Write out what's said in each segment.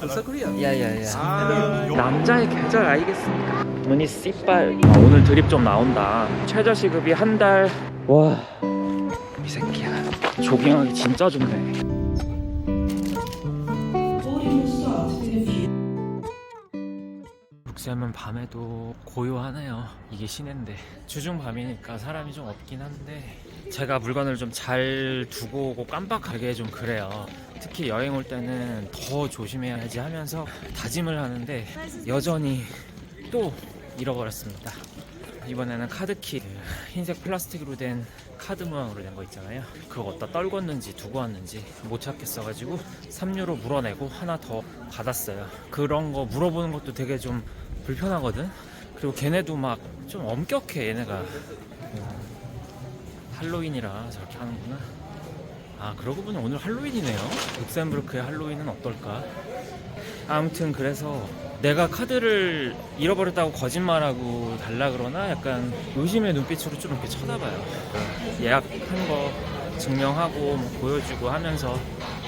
Also Korea. 야야야. 남자의 계절 알겠습니까? 눈이 씨발. 오늘 드립 좀 나온다. 최저 시급이 한 달. 와, 이 새끼야. 조깅하기 진짜 좋네. 룩셈은 밤에도 고요하네요. 이게 시내인데 주중 밤이니까 사람이 좀 없긴 한데 제가 물건을 좀 잘 두고 오고 깜빡하게 좀 그래요. 특히 여행 올 때는 더 조심해야지 하면서 다짐을 하는데 여전히 또 잃어버렸습니다. 이번에는 카드키, 흰색 플라스틱으로 된 카드 모양으로 된 거 있잖아요. 그거 어디다 떨궜는지 두고 왔는지 못 찾겠어가지고 3유로 물어내고 하나 더 받았어요. 그런 거 물어보는 것도 되게 좀 불편하거든. 그리고 걔네도 막 좀 엄격해. 얘네가 할로윈이라 저렇게 하는구나. 아, 그러고 보니 오늘 할로윈이네요. 룩셈부르크의 할로윈은 어떨까? 아무튼 그래서 내가 카드를 잃어버렸다고 거짓말하고 달라 그러나 약간 의심의 눈빛으로 좀 이렇게 쳐다봐요. 예약한 거 증명하고 뭐 보여주고 하면서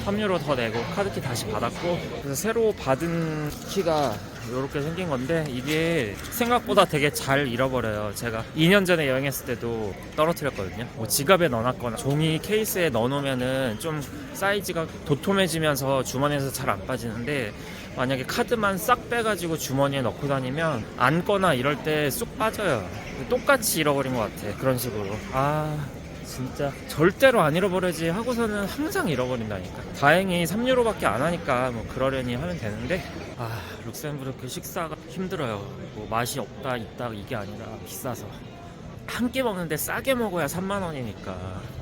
3유로 더 내고 카드키 다시 받았고, 그래서 새로 받은 키가 이렇게 생긴 건데 이게 생각보다 되게 잘 잃어버려요. 제가 2년 전에 여행했을 때도 떨어뜨렸거든요. 뭐 지갑에 넣어놨거나 종이 케이스에 넣어놓으면은 좀 사이즈가 도톰해지면서 주머니에서 잘 안 빠지는데, 만약에 카드만 싹 빼가지고 주머니에 넣고 다니면 앉거나 이럴 때 쑥 빠져요. 똑같이 잃어버린 것 같아. 그런 식으로. 아, 진짜 절대로 안 잃어버리지 하고서는 항상 잃어버린다니까. 다행히 3유로밖에 안 하니까 뭐 그러려니 하면 되는데, 아, 룩셈부르크 식사가 힘들어요. 뭐 맛이 없다 있다 이게 아니라 비싸서 한 끼 먹는데 싸게 먹어야 3만 원이니까.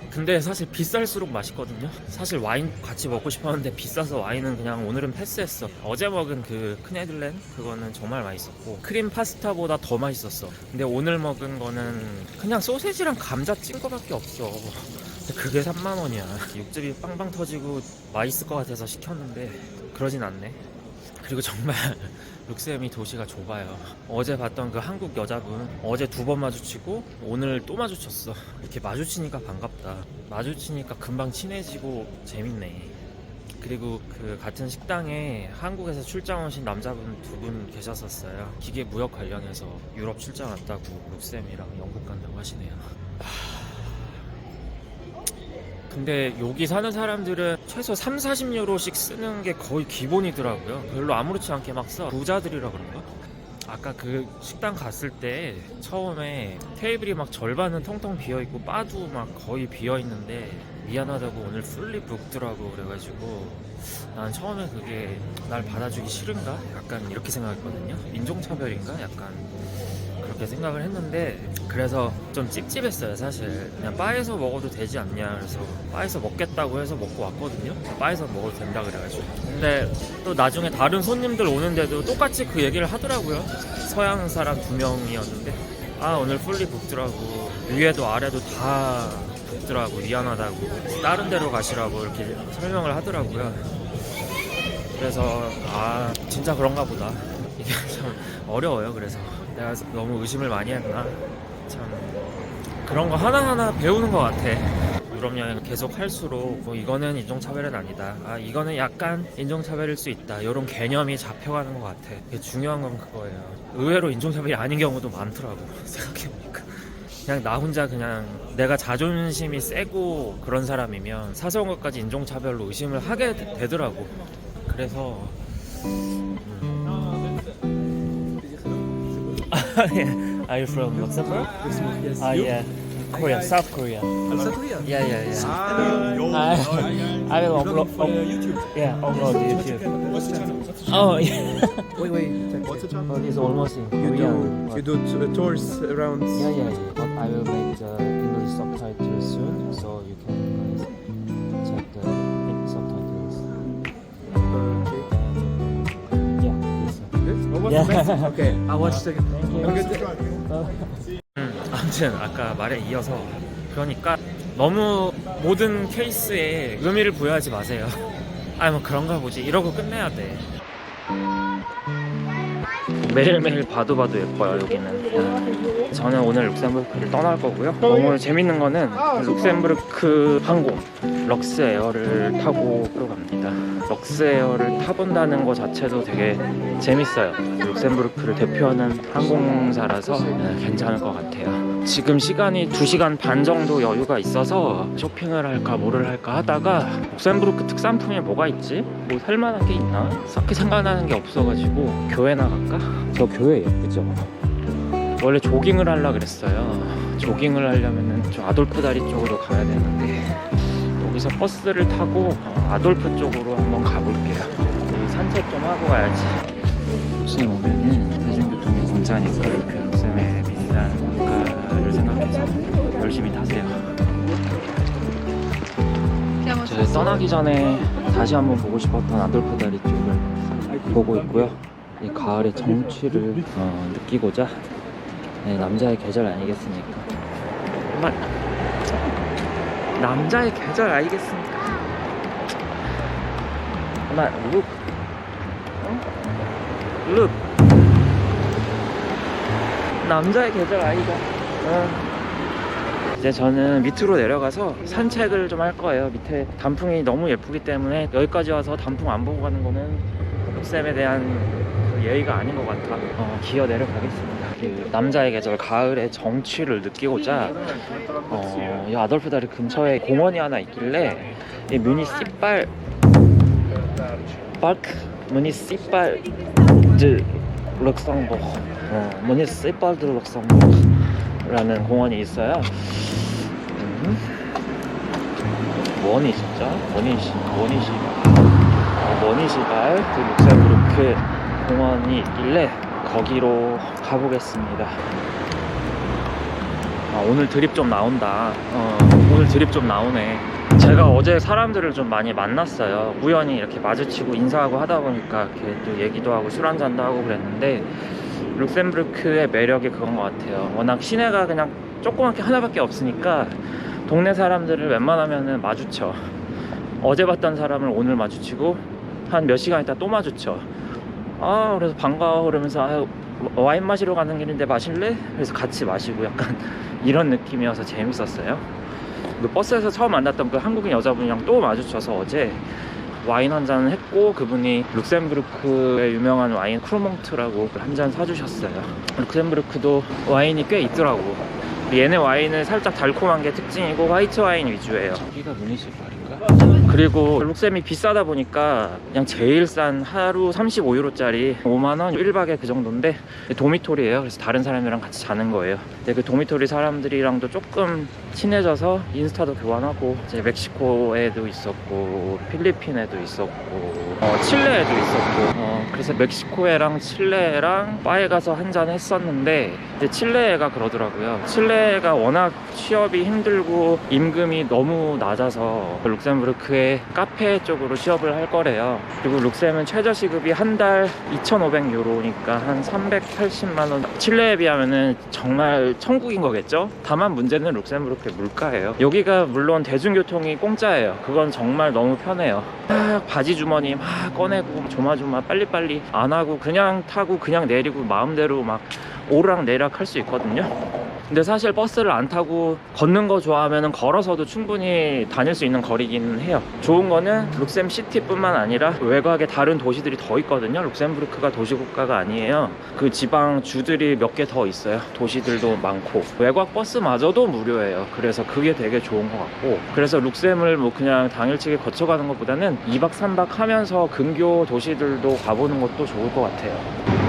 근데 사실 비쌀수록 맛있거든요. 사실 와인 같이 먹고 싶었는데 비싸서 와인은 그냥 오늘은 패스했어. 어제 먹은 그 크네들렌 그거는 정말 맛있었고 크림 파스타보다 더 맛있었어. 근데 오늘 먹은 거는 그냥 소세지랑 감자 찐 거밖에 없어. 근데 그게 3만 원이야. 육즙이 빵빵 터지고 맛있을 것 같아서 시켰는데 그러진 않네. 그리고 정말 룩셈이 도시가 좁아요. 어제 봤던 그 한국 여자분 어제 2번 마주치고 오늘 또 마주쳤어. 이렇게 마주치니까 반갑다. 마주치니까 금방 친해지고 재밌네. 그리고 그 같은 식당에 한국에서 출장 오신 남자분 2분 계셨었어요. 기계 무역 관련해서 유럽 출장 왔다고 룩셈이랑 영국 간다고 하시네요. 근데 여기 사는 사람들은 최소 30-40유로씩 쓰는 게 거의 기본이더라고요. 별로 아무렇지 않게 막 써. 부자들이라 그런가? 아까 그 식당 갔을 때 처음에 테이블이 막 절반은 텅텅 비어있고 바도 막 거의 비어있는데 미안하다고 오늘 풀리 북드라고 그래가지고 난 처음에 그게 날 받아주기 싫은가? 약간 이렇게 생각했거든요. 인종차별인가? 약간 그렇게 생각을 했는데, 그래서 좀 찝찝했어요. 사실 그냥 바에서 먹어도 되지 않냐. 그래서 바에서 먹겠다고 해서 먹고 왔거든요. 바에서 먹어도 된다 그래가지고. 근데 또 나중에 다른 손님들 오는데도 똑같이 그 얘기를 하더라고요. 서양 사람 2명이었는데 아, 오늘 풀리 북드라고, 위에도 아래도 다 북드라고, 미안하다고, 다른 데로 가시라고 이렇게 설명을 하더라고요. 그래서 아, 진짜 그런가 보다. 이게 참 어려워요. 그래서 내가 너무 의심을 많이 했나. 참 그런 거 하나하나 배우는 것 같아. 유럽 여행 계속 할수록 뭐 이거는 인종차별은 아니다, 아 이거는 약간 인종차별일 수 있다, 이런 개념이 잡혀가는 것 같아. 이게 중요한 건 그거예요. 의외로 인종차별이 아닌 경우도 많더라고. 생각해보니까 그냥 나 혼자 그냥 내가 자존심이 세고 그런 사람이면 사소한 것까지 인종차별로 의심을 하게 되더라고. 그래서 Are you from Luxembourg? Yes. Ah, yeah. Korea, South Korea. Also Korea. Yeah. Hello. I will upload. YouTube. Yeah, upload YouTube. What's the channel? Oh, yeah. Wait. Check. What's the channel? But it's almost in Korean. You do tours around. Yeah. But I will make the English subtitles soon, so you can guys check the subtitles. Okay. Yeah. This one. This? Oh, what's Yeah. the best? Okay. I'll watch the. Thank you. Have a good day. 아무튼 아까 말에 이어서, 그러니까 너무 모든 케이스에 의미를 부여하지 마세요. 아, 뭐 그런가 보지 이러고 끝내야 돼. 매일매일 봐도 예뻐요. 여기는. 저는 오늘 룩셈부르크를 떠날 거고요. 너무 재밌는 거는 룩셈부르크 항공 럭스에어를 타고 들어갑니다. 럭스에어를 타본다는 것 자체도 되게 재밌어요. 룩셈부르크를 대표하는 항공사라서 괜찮을 것 같아요. 지금 시간이 2시간 반 정도 여유가 있어서 쇼핑을 할까 뭐를 할까 하다가 룩셈부르크 특산품이 뭐가 있지? 뭐 살만한 게 있나? 딱히 생각나는 게 없어가지고 교회나 갈까? 저 교회 예쁘죠? 원래 조깅을 하려고 그랬어요. 조깅을 하려면은 저 아돌프 다리 쪽으로 가야 되는데 여기서 버스를 타고 아돌프 쪽으로 한번 가볼게요. 산책 좀 하고 가야지. 혹시 오면은 대중교통이 공짜니까 이렇게 룩셈의 비싼 물가를 생각해서 열심히 타세요. 제가 떠나기 전에 다시 한번 보고 싶었던 아돌프 다리 쪽을 보고 있고요. 이 가을의 정취를 느끼고자 남자의 계절 아니겠습니까? 정말 남자의 계절 아니겠습니까? 정말 룩, 룩 남자의 계절 아이가. 이제 저는 밑으로 내려가서 산책을 좀 할 거예요. 밑에 단풍이 너무 예쁘기 때문에 여기까지 와서 단풍 안 보고 가는 거는 룩셈에 대한 그 예의가 아닌 것 같아. 기어 내려가겠습니다. 그 남자의 계절 가을의 정취를 느끼고자 이 아돌프 다리 근처에 공원이 하나 있길래 이 뮤니시팔 파크 뮤니시팔 드 룩셈부르크 뮤니시팔 드 룩셈부르크라는 공원이 있어요. 뭐니 진짜? 머니시발 그 룩셈부르크 공원이 있길래 거기로 가보겠습니다. 오늘 드립 좀 나온다. 오늘 드립 좀 나오네. 제가 어제 사람들을 좀 많이 만났어요. 우연히 이렇게 마주치고 인사하고 하다 보니까 이렇게 또 얘기도 하고 술 한잔도 하고 그랬는데 룩셈부르크의 매력이 그건 것 같아요. 워낙 시내가 그냥 조그맣게 하나밖에 없으니까 동네 사람들을 웬만하면 마주쳐. 어제 봤던 사람을 오늘 마주치고 한 몇 시간 있다 또 마주쳐. 그래서 반가워 그러면서 와인 마시러 가는 길인데 마실래? 그래서 같이 마시고 약간 이런 느낌이어서 재밌었어요. 그 버스에서 처음 만났던 그 한국인 여자분이랑 또 마주쳐서 어제 와인 한 잔 했고 그분이 룩셈부르크의 유명한 와인 크로몽트라고 한 잔 사주셨어요. 룩셈부르크도 와인이 꽤 있더라고. 얘네 와인은 살짝 달콤한 게 특징이고 화이트 와인 위주예요. 여기가 뮤니시팔인가? 그리고 룩셈이 비싸다 보니까 그냥 제일 싼 하루 35유로짜리 5만원 1박에 그 정도인데 도미토리예요. 그래서 다른 사람이랑 같이 자는 거예요. 근데 그 도미토리 사람들이랑도 조금 친해져서 인스타도 교환하고 이제 멕시코에도 있었고 필리핀에도 있었고 칠레에도 있었고 그래서 멕시코애랑 칠레애랑 바에 가서 한잔 했었는데 이제 칠레애가 그러더라고요. 칠레애가 워낙 취업이 힘들고 임금이 너무 낮아서 룩셈부르크의 카페 쪽으로 취업을 할 거래요. 그리고 룩셈은 최저시급이 한 달 2,500유로니까 한 380만원. 칠레에 비하면은 정말 천국인 거겠죠? 다만 문제는 룩셈부르크의 물가예요. 여기가 물론 대중교통이 공짜예요. 그건 정말 너무 편해요. 막 바지 주머니 막 꺼내고 조마조마 빨리빨리 안 하고 그냥 타고 그냥 내리고 마음대로 막 오르락내리락 할 수 있거든요. 근데 사실 버스를 안 타고 걷는 거 좋아하면 걸어서도 충분히 다닐 수 있는 거리긴 해요. 좋은 거는 룩셈 시티뿐만 아니라 외곽에 다른 도시들이 더 있거든요. 룩셈부르크가 도시국가가 아니에요. 그 지방 주들이 몇 개 더 있어요. 도시들도 많고 외곽 버스마저도 무료예요. 그래서 그게 되게 좋은 것 같고 그래서 룩셈을 뭐 그냥 당일치기 거쳐가는 것보다는 2박 3박 하면서 근교 도시들도 가보는 것도 좋을 것 같아요.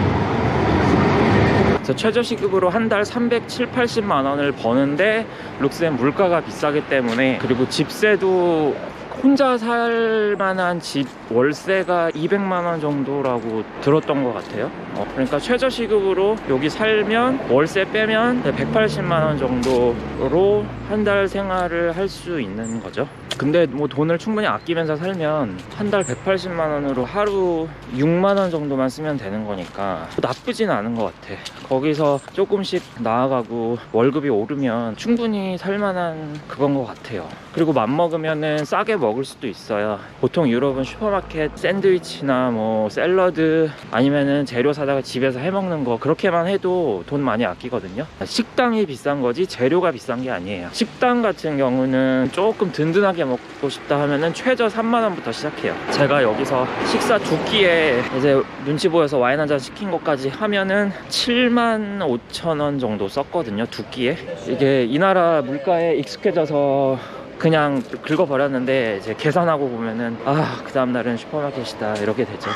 최저시급으로 한 달 370-80만 원을 버는데 룩셈 물가가 비싸기 때문에 그리고 집세도 혼자 살 만한 집 월세가 200만 원 정도라고 들었던 것 같아요. 그러니까 최저시급으로 여기 살면 월세 빼면 180만 원 정도로 한 달 생활을 할 수 있는 거죠. 근데 뭐 돈을 충분히 아끼면서 살면 한 달 180만 원으로 하루 6만 원 정도만 쓰면 되는 거니까 나쁘진 않은 것 같아. 거기서 조금씩 나아가고 월급이 오르면 충분히 살만한 그건 것 같아요. 그리고 맘먹으면은 싸게 먹을 수도 있어요. 보통 유럽은 슈퍼마켓 샌드위치나 뭐 샐러드 아니면은 재료 사다가 집에서 해먹는 거 그렇게만 해도 돈 많이 아끼거든요. 식당이 비싼 거지 재료가 비싼 게 아니에요. 식당 같은 경우는 조금 든든하게 먹고 싶다 하면은 최저 3만 원부터 시작해요. 제가 여기서 식사 2끼에 이제 눈치 보여서 와인 한 잔 시킨 것까지 하면은 7만 5천 원 정도 썼거든요, 2끼에. 이게 이 나라 물가에 익숙해져서 그냥 긁어버렸는데 이제 계산하고 보면은 그 다음날은 슈퍼마켓이다 이렇게 되죠.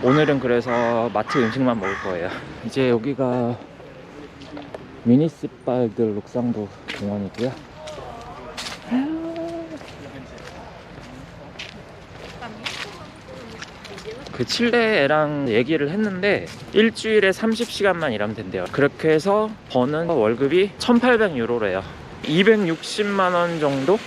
오늘은 그래서 마트 음식만 먹을 거예요. 이제 여기가 미니시팔들 룩상부 공원이고요. 그 칠레랑 얘기를 했는데 일주일에 30시간만 일하면 된대요. 그렇게 해서 버는 월급이 1,800유로래요. 260만 원 정도?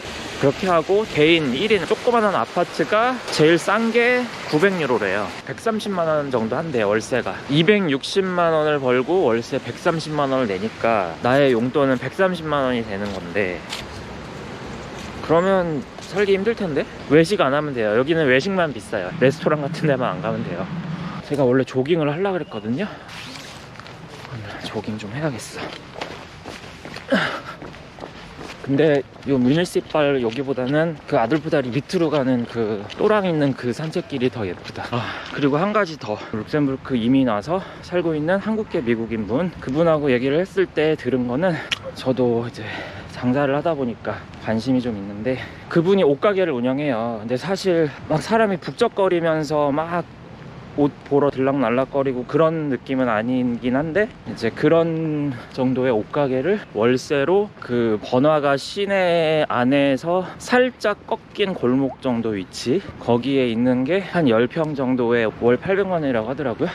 그렇게 하고 개인 1인 조그만한 아파트가 제일 싼 게 900유로래요. 130만 원 정도 한대요, 월세가. 260만 원을 벌고 월세 130만 원을 내니까 나의 용돈은 130만 원이 되는 건데, 그러면 살기 힘들 텐데? 외식 안 하면 돼요. 여기는 외식만 비싸요. 레스토랑 같은 데만 안 가면 돼요. 제가 원래 조깅을 하려고 그랬거든요. 조깅 좀 해야겠어. 근데 요 뮤니시팔 여기보다는 그 아돌프 다리 밑으로 가는 그 또랑 있는 그 산책길이 더 예쁘다. 그리고 한 가지 더, 룩셈부르크 이민 와서 살고 있는 한국계 미국인 분, 그분하고 얘기를 했을 때 들은 거는, 저도 이제 장사를 하다 보니까 관심이 좀 있는데, 그분이 옷가게를 운영해요. 근데 사실 막 사람이 북적거리면서 막 옷 보러 들락날락거리고 그런 느낌은 아니긴 한데, 이제 그런 정도의 옷가게를 월세로 그 번화가 시내 안에서 살짝 꺾인 골목 정도 위치, 거기에 있는 게 한 10평 정도에 월 800만원이라고 하더라고요.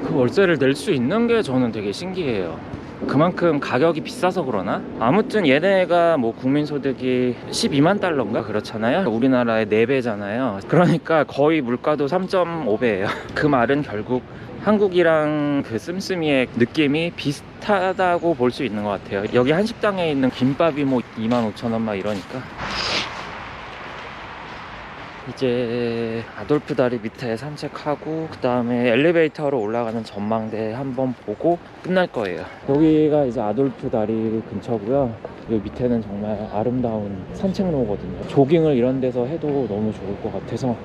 그 월세를 낼 수 있는 게 저는 되게 신기해요. 그만큼 가격이 비싸서 그러나? 아무튼 얘네가 뭐 국민소득이 12만 달러인가 그렇잖아요. 우리나라의 4배잖아요. 그러니까 거의 물가도 3.5배예요. 그 말은 결국 한국이랑 그 씀씀이의 느낌이 비슷하다고 볼 수 있는 것 같아요. 여기 한식당에 있는 김밥이 뭐 25,000원 막 이러니까. 이제 아돌프 다리 밑에 산책하고 그 다음에 엘리베이터로 올라가는 전망대 한번 보고 끝날 거예요. 여기가 이제 아돌프 다리 근처고요. 여기 밑에는 정말 아름다운 산책로거든요. 조깅을 이런 데서 해도 너무 좋을 것 같아서.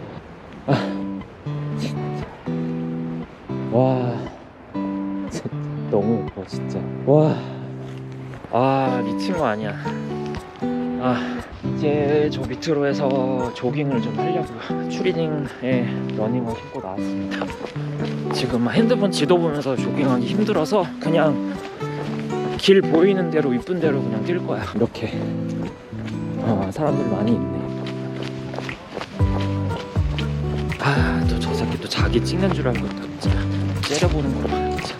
진짜. 와, 진짜 너무 예뻐 진짜. 와, 미친 거 아니야. 이제 저 밑으로 해서 조깅을 좀 하려고요. 추리닝에 러닝을 신고 나왔습니다. 지금 핸드폰 지도 보면서 조깅하기 힘들어서 그냥 길 보이는 대로 이쁜 대로 그냥 뛸 거야. 이렇게 사람들 많이 있네. 또 저 새끼 또 자기 찍는 줄 알고 또 진짜 째려보는 거야 진짜.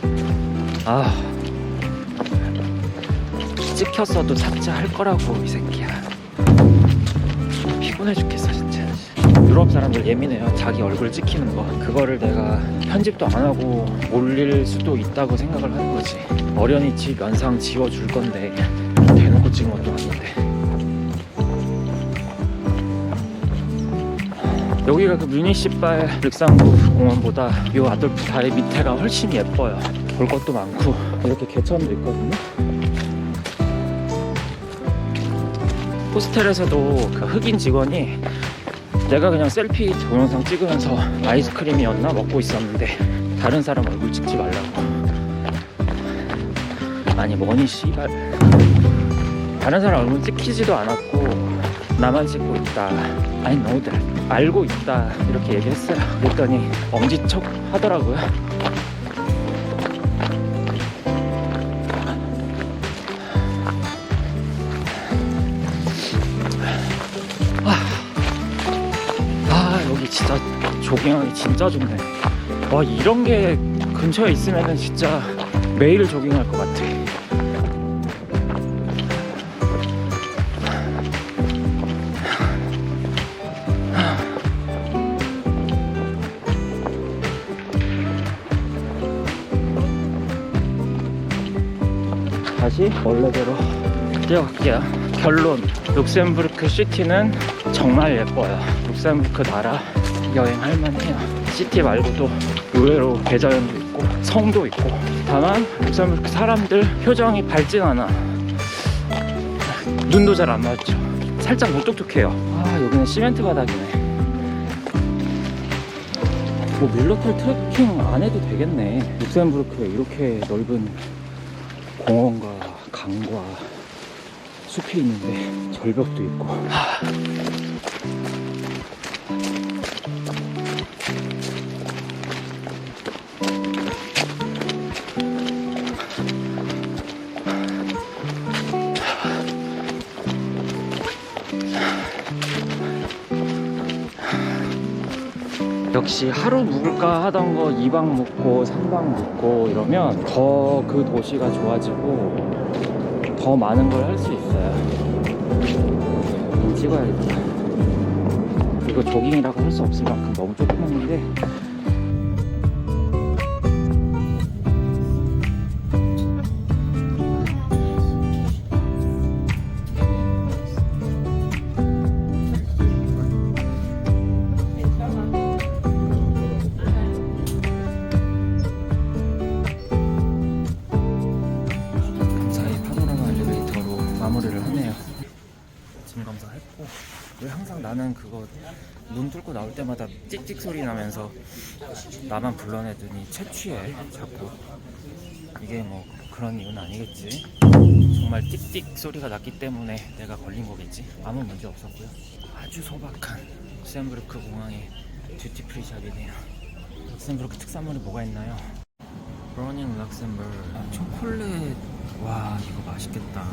찍혔어도 삭제할 거라고 이 새끼야. 피곤해 죽겠어 진짜. 유럽 사람들 예민해요. 자기 얼굴 찍히는 거, 그거를 내가 편집도 안 하고 올릴 수도 있다고 생각을 하는 거지. 어련히 지 면상 지워줄 건데 대놓고 찍은 것도 아닌데. 여기가 그 뮤니시팔 룩상부 공원보다 요 아돌프 다리 밑에가 훨씬 예뻐요. 볼 것도 많고 이렇게 개천도 있거든요. 호스텔에서도 그 흑인 직원이 내가 그냥 셀피 동영상 찍으면서 아이스크림이었나 먹고 있었는데 다른 사람 얼굴 찍지 말라고. 아니 뭐니 씨발. 다른 사람 얼굴 찍히지도 않았고 나만 찍고 있다, I know that, 알고 있다 이렇게 얘기했어요. 그랬더니 엄지척 하더라고요. 여기 진짜 조깅하기 진짜 좋네. 와, 이런 게 근처에 있으면은 진짜 매일 조깅할 것 같아. 다시 원래대로 뛰어갈게요. 결론, 룩셈부르크 시티는 정말 예뻐요. 룩셈부르크 나라 여행할 만해요. 시티 말고도 의외로 대자연도 있고 성도 있고. 다만 룩셈부르크 사람들 표정이 밝진 않아. 눈도 잘 안 맞죠. 살짝 무뚝뚝해요. 아, 여기는 시멘트 바닥이네. 뭐 밀러털 트레킹 안 해도 되겠네. 룩셈부르크에 이렇게 넓은 공원과 강과 숲이 있는데 절벽도 있고. 역시 하루 묵을까 하던 거 2박 묵고 3박 묵고 이러면 더 그 도시가 좋아지고 더 많은 걸 할 수 있어요. 찍어야겠다. 이거 조깅이라고 할 수 없을 만큼 너무 조그맣는데 마무리를 하네요. 짐 검사했고, 왜 항상 나는 그거 눈 뚫고 나올 때마다 찍찍 소리 나면서 나만 불러내더니 채취해 자꾸. 이게 뭐 그런 이유는 아니겠지. 정말 띡띡 소리가 났기 때문에 내가 걸린 거겠지. 아무 문제 없었고요. 아주 소박한 룩셈부르크 공항의 듀티프리 샵이네요. 룩셈부르크 특산물이 뭐가 있나요? 브로닝 룩셈부르크 초콜릿. 와, 이거 맛있겠다.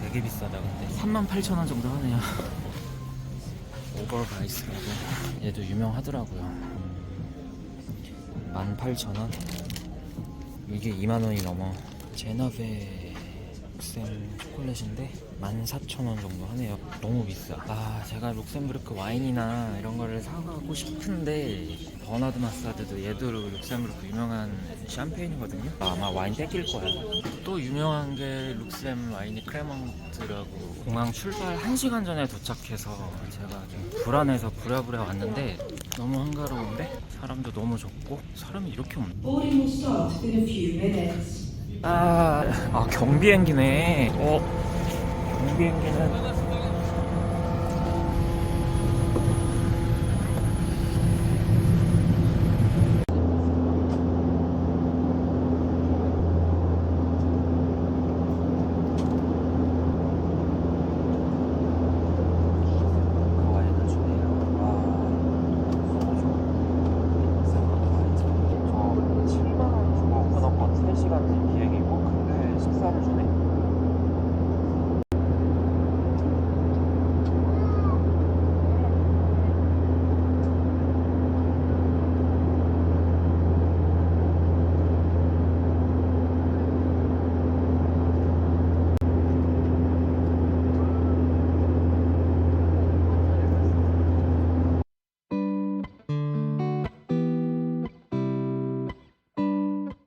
되게 비싸다. 근데 38,000원 정도 하네요. 오버바이스라고 얘도 유명하더라고요. 18,000원. 이게 2만원이 넘어. 제너베 룩셈 초콜릿인데 14,000원 정도 하네요. 너무 비싸. 아, 제가 룩셈부르크 와인이나 이런 거를 사가고 싶은데 버나드 마사드도 얘도 룩셈부르크 유명한 샴페인이거든요. 아마 와인 뺏길 거야. 또 유명한 게 룩셈 와인이 크레먼트라고. 공항 출발 1시간 전에 도착해서 제가 좀 불안해서 부랴부랴 왔는데 너무 한가로운데 사람도 너무 좋고 사람이 이렇게 없네. 경비행기네. 경비행기는